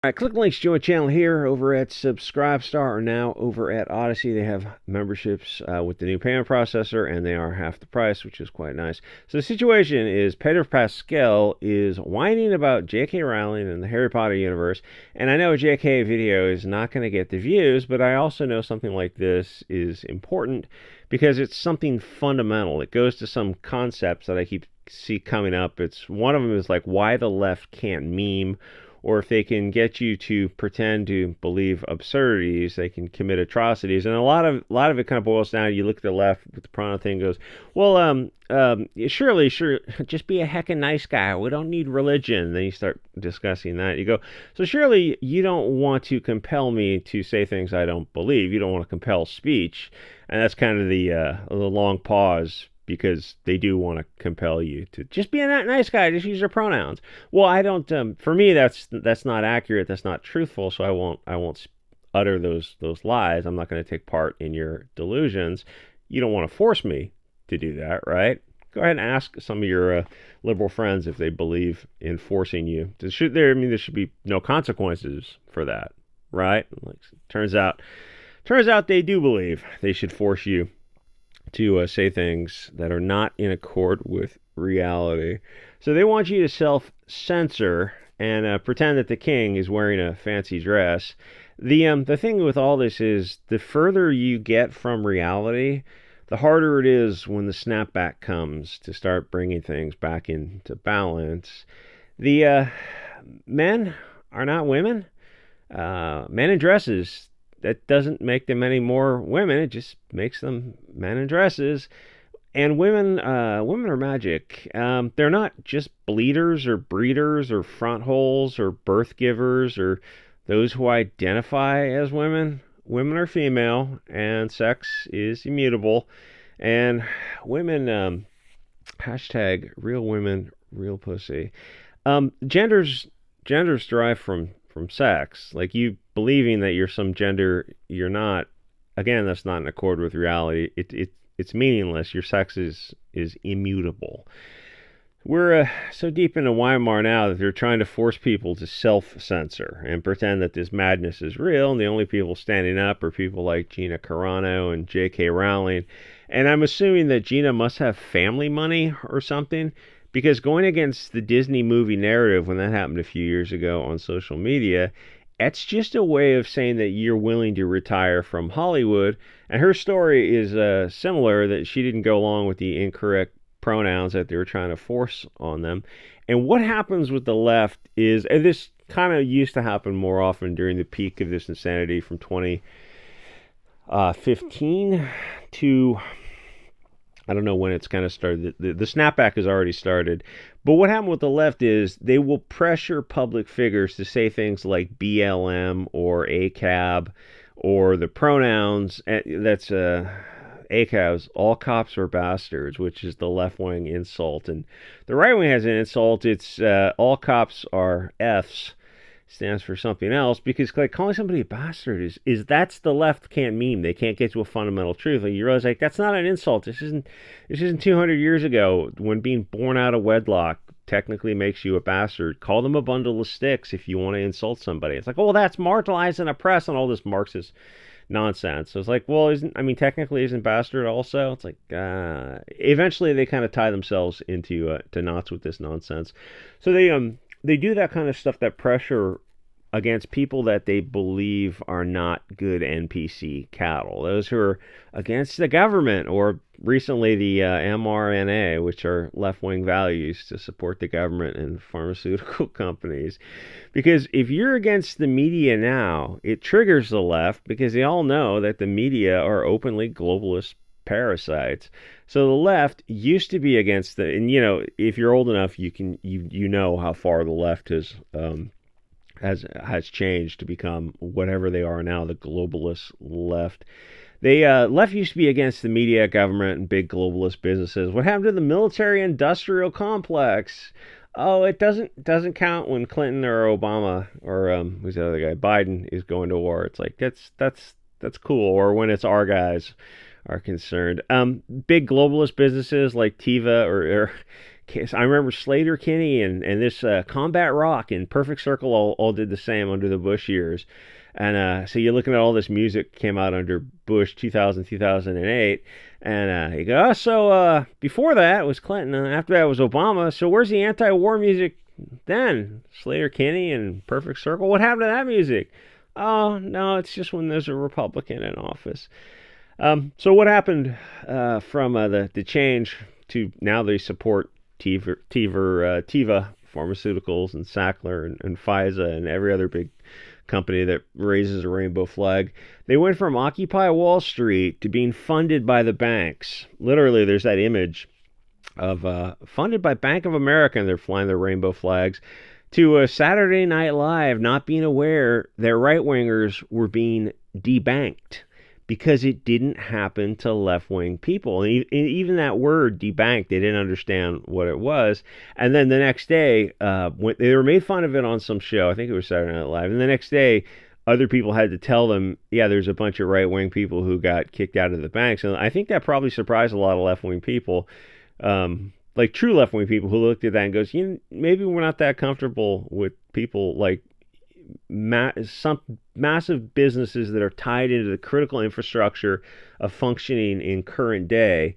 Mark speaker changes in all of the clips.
Speaker 1: All right, click links, join channel here over at SubScribestar or now over at Odyssey. They have memberships with the new payment processor, and they are half the price, which is quite nice. So the situation is Pedro Pascal is whining about J.K. Rowling and the Harry Potter universe, and I know a J.K. video is not going to get the views, but I also know something like this is important because it's something fundamental. It goes to some concepts that I see coming up. It's one of them is like why the left can't meme, or if they can get you to pretend to believe absurdities, they can commit atrocities. And a lot of it kind of boils down. You look at the left with the pronoun thing, goes, well, surely, just be a heckin' nice guy. We don't need religion. And then you start discussing that. You go, so surely you don't want to compel me to say things I don't believe. You don't want to compel speech, and that's kind of the long pause, because they do want to compel you to just be a nice guy, just use your pronouns. Well, I don't. For me, that's not accurate. That's not truthful. So I won't utter those lies. I'm not going to take part in your delusions. You don't want to force me to do that, right? Go ahead and ask some of your liberal friends if they believe in forcing you. There should be no consequences for that, right? Like, turns out they do believe they should force you to say things that are not in accord with reality. So they want you to self-censor and pretend that the king is wearing a fancy dress. The thing with all this is the further you get from reality, the harder it is when the snapback comes to start bringing things back into balance. The men are not women. Men in dresses, that doesn't make them any more women. It just makes them men in dresses. And women are magic. They're not just bleeders or breeders or front holes or birth givers or those who identify as women. Women are female, and sex is immutable. And women, hashtag real women, real pussy. Genders derive from sex. Like, you believing that you're some gender you're not, again, that's not in accord with reality. It's meaningless. Your sex is immutable. We're so deep into Weimar now that they're trying to force people to self-censor and pretend that this madness is real, and the only people standing up are people like Gina Carano and J.K. Rowling. And I'm assuming that Gina must have family money or something, because going against the Disney movie narrative when that happened a few years ago on social media, it's just a way of saying that you're willing to retire from Hollywood. And her story is similar, that she didn't go along with the incorrect pronouns that they were trying to force on them. And what happens with the left is, and this kind of used to happen more often during the peak of this insanity from 2015 to, I don't know when it's kind of started. The snapback has already started. But what happened with the left is they will pressure public figures to say things like BLM or ACAB or the pronouns. That's ACABs, all cops are bastards, which is the left-wing insult. And the right-wing has an insult. It's all cops are Fs. Stands for something else, because like calling somebody a bastard is that's the left can't meme. They can't get to a fundamental truth. Like, you realize, like, that's not an insult. This isn't 200 years ago when being born out of wedlock technically makes you a bastard. Call them a bundle of sticks if you want to insult somebody. It's like, oh, that's marginalized and oppressed and all this Marxist nonsense. So it's like, well, technically isn't bastard also? It's like, eventually they kind of tie themselves into to knots with this nonsense. So they do that kind of stuff, that pressure against people that they believe are not good NPC cattle. Those who are against the government, or recently the mRNA, which are left-wing values to support the government and pharmaceutical companies. Because if you're against the media now, it triggers the left, because they all know that the media are openly globalist parasites. So the left used to be against and if you're old enough, you know how far the left has changed to become whatever they are now, the globalist left. They left used to be against the media, government, and big globalist businesses. What happened to the military-industrial complex? Oh, it doesn't count when Clinton or Obama or who's the other guy, Biden, is going to war. It's like that's cool. Or when it's our guys are concerned. Big globalist businesses like Tiva or I remember Slater Kinney and this Combat Rock and Perfect Circle all did the same under the Bush years. And so you're looking at all this music came out under Bush 2000, 2008. And you go, oh, so before that was Clinton, and after that was Obama. So where's the anti-war music then? Slater Kinney and Perfect Circle? What happened to that music? Oh, no, it's just when there's a Republican in office. So what happened from the change to now they support Teva Pharmaceuticals and Sackler and Pfizer and every other big company that raises a rainbow flag. They went from Occupy Wall Street to being funded by the banks. Literally, there's that image of funded by Bank of America, and they're flying their rainbow flags, to Saturday Night Live not being aware that right-wingers were being debanked because it didn't happen to left-wing people. And even that word, debanked, they didn't understand what it was. And then the next day, when they were made fun of it on some show, I think it was Saturday Night Live, and the next day, other people had to tell them, yeah, there's a bunch of right-wing people who got kicked out of the banks. And I think that probably surprised a lot of left-wing people, like true left-wing people who looked at that and goes, maybe we're not that comfortable with people like some massive businesses that are tied into the critical infrastructure of functioning in current day,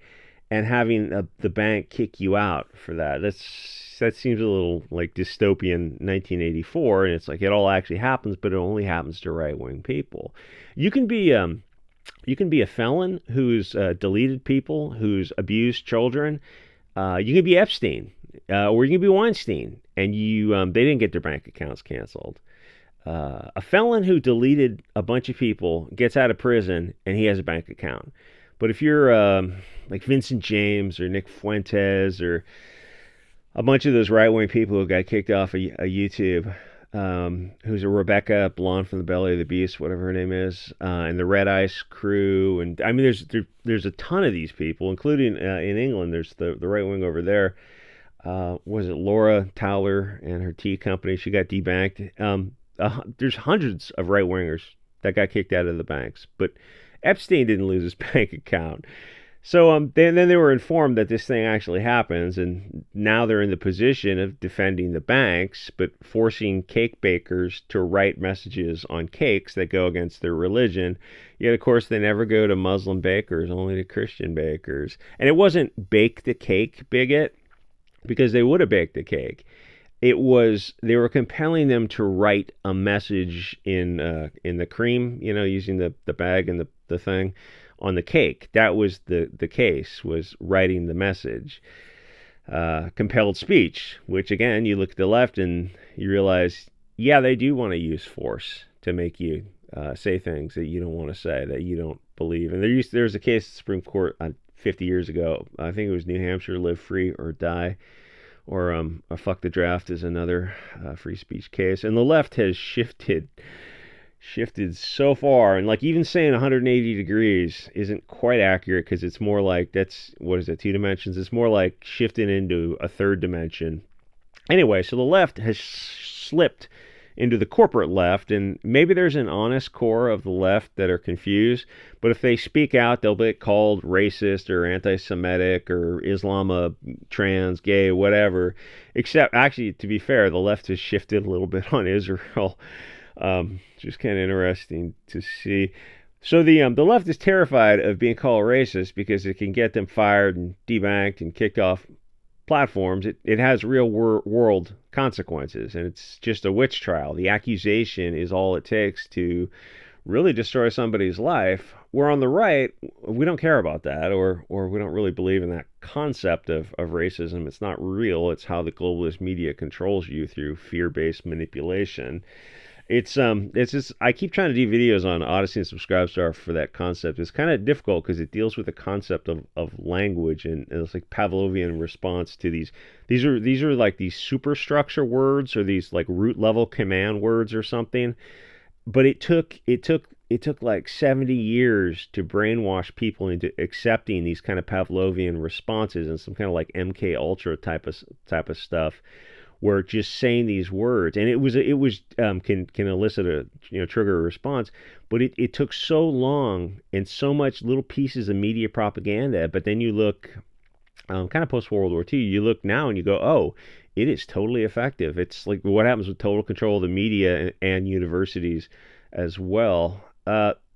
Speaker 1: and having the bank kick you out for that. That seems a little like dystopian 1984, and it's like it all actually happens, but it only happens to right-wing people. You can be a felon who's deleted people, who's abused children. You can be Epstein, or you can be Weinstein, and they didn't get their bank accounts canceled. A felon who deleted a bunch of people gets out of prison and he has a bank account. But if you're like Vincent James or Nick Fuentes or a bunch of those right-wing people who got kicked off of YouTube, who's a Rebecca, blonde from the belly of the beast, whatever her name is, and the Red Ice crew, and I mean there's a ton of these people, including in England. There's the right wing over there. Was it Laura Towler and her tea company? She got debanked. There's hundreds of right-wingers that got kicked out of the banks, but Epstein didn't lose his bank account. So then they were informed that this thing actually happens, and now they're in the position of defending the banks, but forcing cake bakers to write messages on cakes that go against their religion. Yet, of course, they never go to Muslim bakers, only to Christian bakers. And it wasn't bake the cake bigot, because they would have baked the cake. It was they were compelling them to write a message in the cream, using the bag and the thing on the cake. That was the case, was writing the message. Compelled speech, which again, you look at the left and you realize, yeah, they do want to use force to make you say things that you don't want to say, that you don't believe. And there's a case at the Supreme Court 50 years ago. I think it was New Hampshire, live free or die. Or fuck the draft is another free speech case. And the left has shifted so far. And like even saying 180 degrees isn't quite accurate, because it's more like, what is it, 2 dimensions? It's more like shifting into a third dimension. Anyway, so the left has slipped into the corporate left, and maybe there's an honest core of the left that are confused, but if they speak out, they'll be called racist or anti-Semitic or trans, gay, whatever. Except, actually, to be fair, the left has shifted a little bit on Israel. Just kind of interesting to see. So the left is terrified of being called racist because it can get them fired and debanked and kicked off platforms. It has real world consequences, and it's just a witch trial. The accusation is all it takes to really destroy somebody's life. Where on the right, we don't care about that, or we don't really believe in that concept of racism. It's not real. It's how the globalist media controls you through fear-based manipulation. It's just, I keep trying to do videos on Odyssey and SubScribeStar for that concept. It's kind of difficult because it deals with the concept of language, and it's like Pavlovian response to these are like these superstructure words, or these like root level command words or something. But it took like 70 years to brainwash people into accepting these kind of Pavlovian responses and some kind of like MK Ultra type of stuff, where just saying these words, and it can elicit a trigger a response, but it took so long and so much little pieces of media propaganda. But then you look kind of post World War II. You look now and you go, oh, it is totally effective. It's like what happens with total control of the media and universities as well.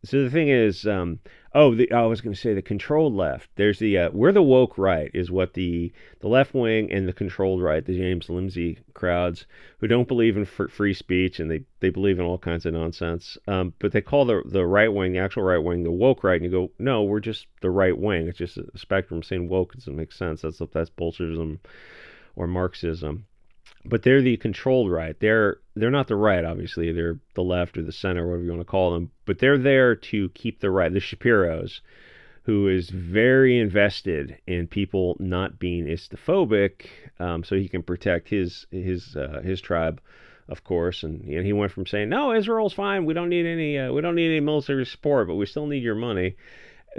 Speaker 1: So the thing is, I was going to say the controlled left. There's the we're the woke right is what the left wing and the controlled right, the James Lindsay crowds who don't believe in free speech and they believe in all kinds of nonsense. But they call the right wing, the actual right wing, the woke right, and you go, no, we're just the right wing. It's just a spectrum. Saying woke doesn't make sense. That's Bolshevism or Marxism. But they're the controlled right. They're not the right, obviously. They're the left or the center, whatever you want to call them. But they're there to keep the right. The Shapiros, who is very invested in people not being Islamophobic, so he can protect his tribe, of course. And he went from saying, "No, Israel's fine. We don't need any military support, but we still need your money,"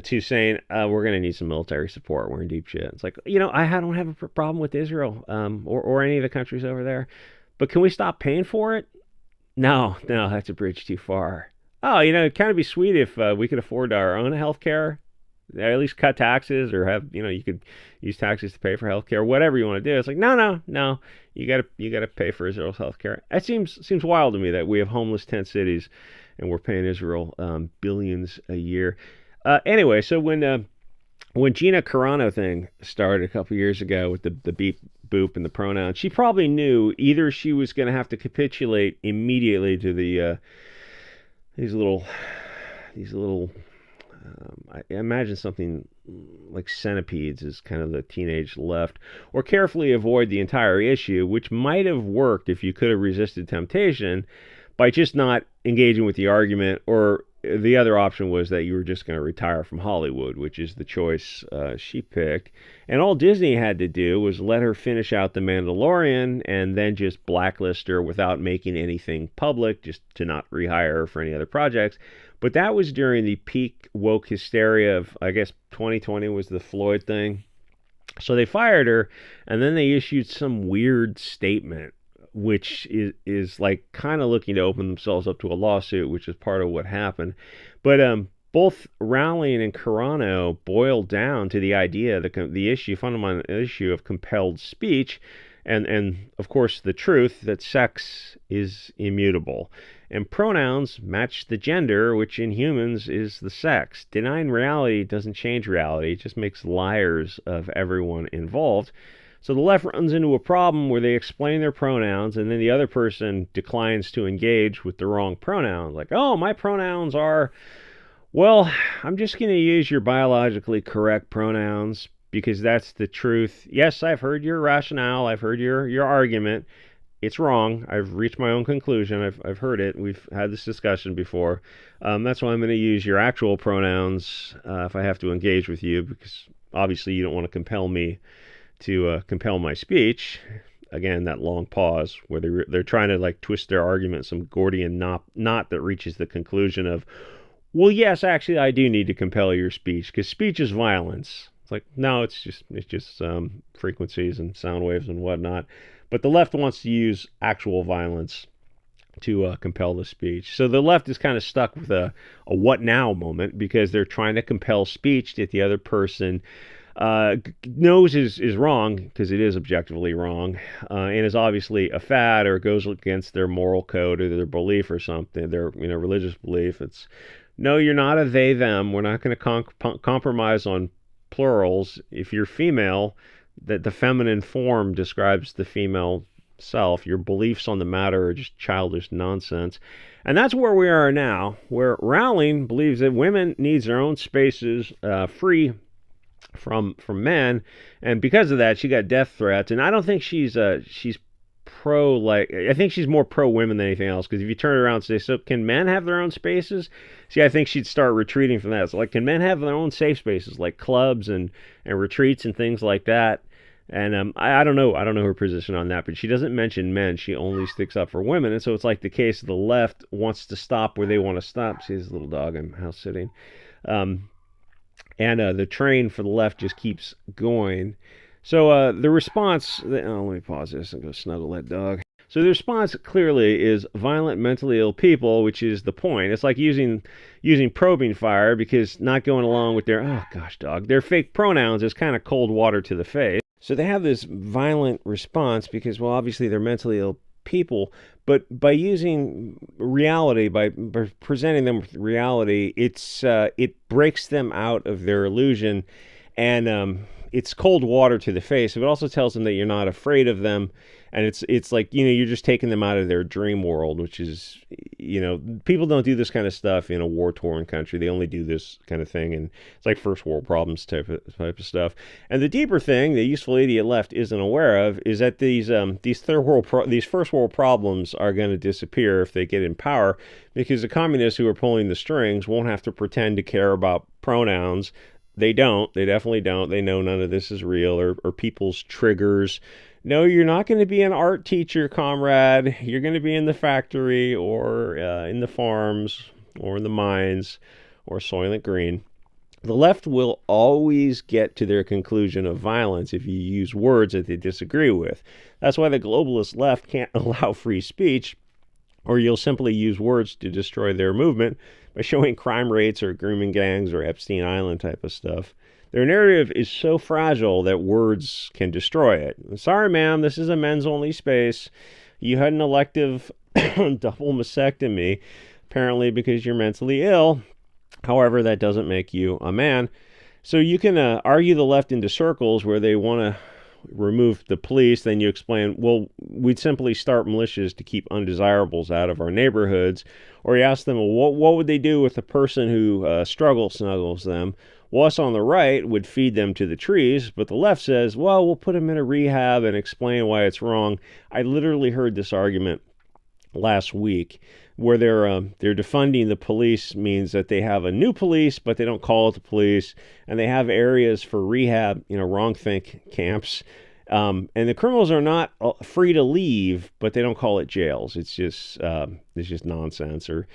Speaker 1: to saying, we're going to need some military support. We're in deep shit. It's like, I don't have a problem with Israel or any of the countries over there, but can we stop paying for it? No, that's a bridge too far. Oh, it'd kind of be sweet if we could afford our own health care, at least cut taxes or have, you could use taxes to pay for health care, whatever you want to do. It's like, no, you gotta pay for Israel's health care. It seems wild to me that we have homeless tent cities and we're paying Israel billions a year. Anyway, so when Gina Carano thing started a couple years ago with the beep boop and the pronouns, she probably knew either she was going to have to capitulate immediately to these little I imagine something like centipedes is kind of the teenage left, or carefully avoid the entire issue, which might have worked if you could have resisted temptation by just not engaging with the argument, or the other option was that you were just going to retire from Hollywood, which is the choice she picked. And all Disney had to do was let her finish out The Mandalorian and then just blacklist her without making anything public, just to not rehire her for any other projects. But that was during the peak woke hysteria of, I guess, 2020 was the Floyd thing. So they fired her, and then they issued some weird statement which is like kind of looking to open themselves up to a lawsuit, which is part of what happened. But both Rowling and Carano boiled down to the idea, the fundamental issue of compelled speech, and of course the truth that sex is immutable, and pronouns match the gender, which in humans is the sex. Denying reality doesn't change reality; it just makes liars of everyone involved. So the left runs into a problem where they explain their pronouns and then the other person declines to engage with the wrong pronouns. Like, oh, my pronouns are, well, I'm just going to use your biologically correct pronouns because that's the truth. Yes, I've heard your rationale. I've heard your argument. It's wrong. I've reached my own conclusion. I've heard it. We've had this discussion before. That's why I'm going to use your actual pronouns if I have to engage with you, because obviously you don't want to compel me to compel my speech. Again, that long pause where they're trying to like twist their argument, some Gordian knot that reaches the conclusion of, well, yes, actually, I do need to compel your speech because speech is violence. It's like, no, it's just frequencies and sound waves and whatnot. But the left wants to use actual violence to compel the speech. So the left is kind of stuck with a what now moment because they're trying to compel speech that the other person knows is wrong, because it is objectively wrong, and is obviously a fad or goes against their moral code or their belief or something, their religious belief. It's, no, you're not a they them. We're not going to compromise on plurals. If you're female, that the feminine form describes the female self. Your beliefs on the matter are just childish nonsense. And that's where we are now, where Rowling believes that women needs their own spaces, free from men, and because of that she got death threats. And I don't think she's pro, like, I think she's more pro women than anything else, because if you turn around and say, so can men have their own spaces, see, I think she'd start retreating from that. So like, can men have their own safe spaces like clubs and retreats and things like that? And I don't know her position on that, but she doesn't mention men. She only sticks up for women. And so it's like the case of the left wants to stop where they want to stop. See this little dog I'm house sitting. And the train for the left just keeps going. So the response, let me pause this and go snuggle that dog. So the response clearly is violent, mentally ill people, which is the point. It's like using probing fire, because not going along with their, oh gosh, dog, their fake pronouns is kind of cold water to the face. So they have this violent response because, well, obviously they're mentally ill people, but by using reality, by presenting them with reality, it breaks them out of their illusion, and it's cold water to the face. It also tells them that you're not afraid of them, and it's like, you're just taking them out of their dream world, which is, people don't do this kind of stuff in a war-torn country. They only do this kind of thing, and it's like first world problems type of stuff. And the deeper thing the useful idiot left isn't aware of is that these first world problems are going to disappear if they get in power, because the communists who are pulling the strings won't have to pretend to care about pronouns. They don't. They definitely don't. They know none of this is real, or people's triggers. No, you're not going to be an art teacher, comrade. You're going to be in the factory, or in the farms, or in the mines, or Soylent Green. The left will always get to their conclusion of violence if you use words that they disagree with. That's why the globalist left can't allow free speech, or you'll simply use words to destroy their movement by showing crime rates or grooming gangs or Epstein Island type of stuff. Their narrative is so fragile that words can destroy it. Sorry, ma'am, this is a men's-only space. You had an elective double mastectomy, apparently because you're mentally ill. However, that doesn't make you a man. So you can argue the left into circles where they want to remove the police. Then you explain, well, we'd simply start militias to keep undesirables out of our neighborhoods. Or you ask them, well, what would they do with a person who snuggles them? Well, us on the right would feed them to the trees, but the left says, well, we'll put them in a rehab and explain why it's wrong. I literally heard this argument last week, where they're defunding the police means that they have a new police, but they don't call it the police, and they have areas for rehab, wrong think camps, and the criminals are not free to leave, but they don't call it jails. It's just nonsense. Or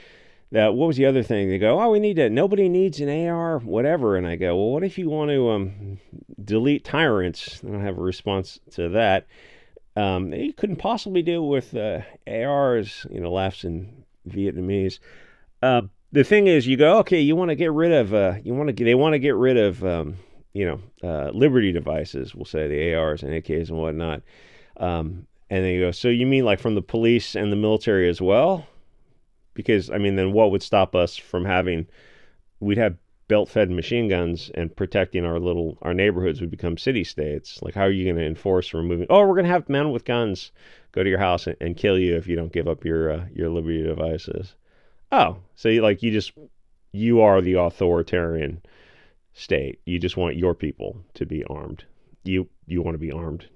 Speaker 1: that, what was the other thing? They go, oh, nobody needs an AR, whatever. And I go, well, what if you want to delete tyrants? I don't have a response to that. You couldn't possibly do it with ARs, laughs in Vietnamese. The thing is, you go, okay, you want to get rid of, they want to get rid of, liberty devices, we'll say the ARs and AKs and whatnot. And then you go, so you mean like from the police and the military as well? Because, then what would stop us from we'd have belt-fed machine guns, and protecting our neighborhoods would become city-states. Like, how are you going to enforce removing? Oh, we're going to have men with guns go to your house and kill you if you don't give up your liberty devices. Oh, so you are the authoritarian state. You just want your people to be armed. You want to be armed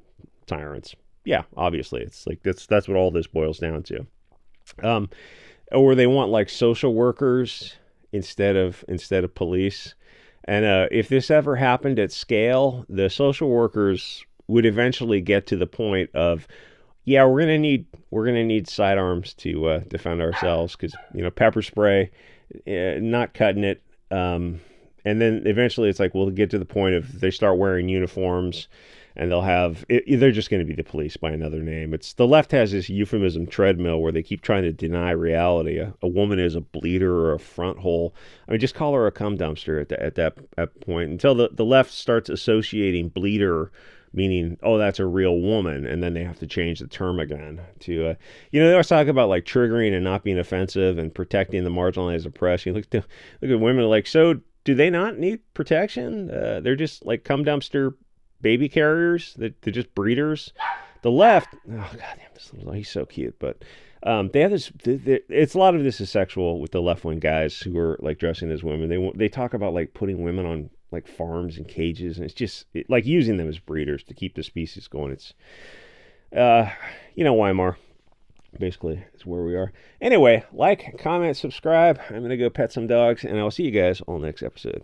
Speaker 1: tyrants. Yeah, obviously, it's like that's what all this boils down to. Or they want like social workers instead of police. And if this ever happened at scale, the social workers would eventually get to the point of, yeah, we're gonna need sidearms to defend ourselves, because pepper spray, not cutting it. And then eventually it's like we'll get to the point of they start wearing uniforms, and they're just going to be the police by another name. It's the left has this euphemism treadmill where they keep trying to deny reality. A woman is a bleeder or a front hole. Just call her a cum dumpster at that point, until the left starts associating bleeder meaning, oh, that's a real woman, and then they have to change the term again to, they always talk about like triggering and not being offensive and protecting the marginalized, oppressed. You look at women like, so do they not need protection? They're just like cum dumpster baby carriers. They're just breeders. The left, oh goddamn, this little, he's so cute, but they have this. It's a lot of this is sexual with the left wing guys who are like dressing as women. They talk about like putting women on like farms and cages, and it's just like using them as breeders to keep the species going. It's Weimar basically is where we are. Anyway, like, comment, subscribe. I'm gonna go pet some dogs, and I'll see you guys on the next episode.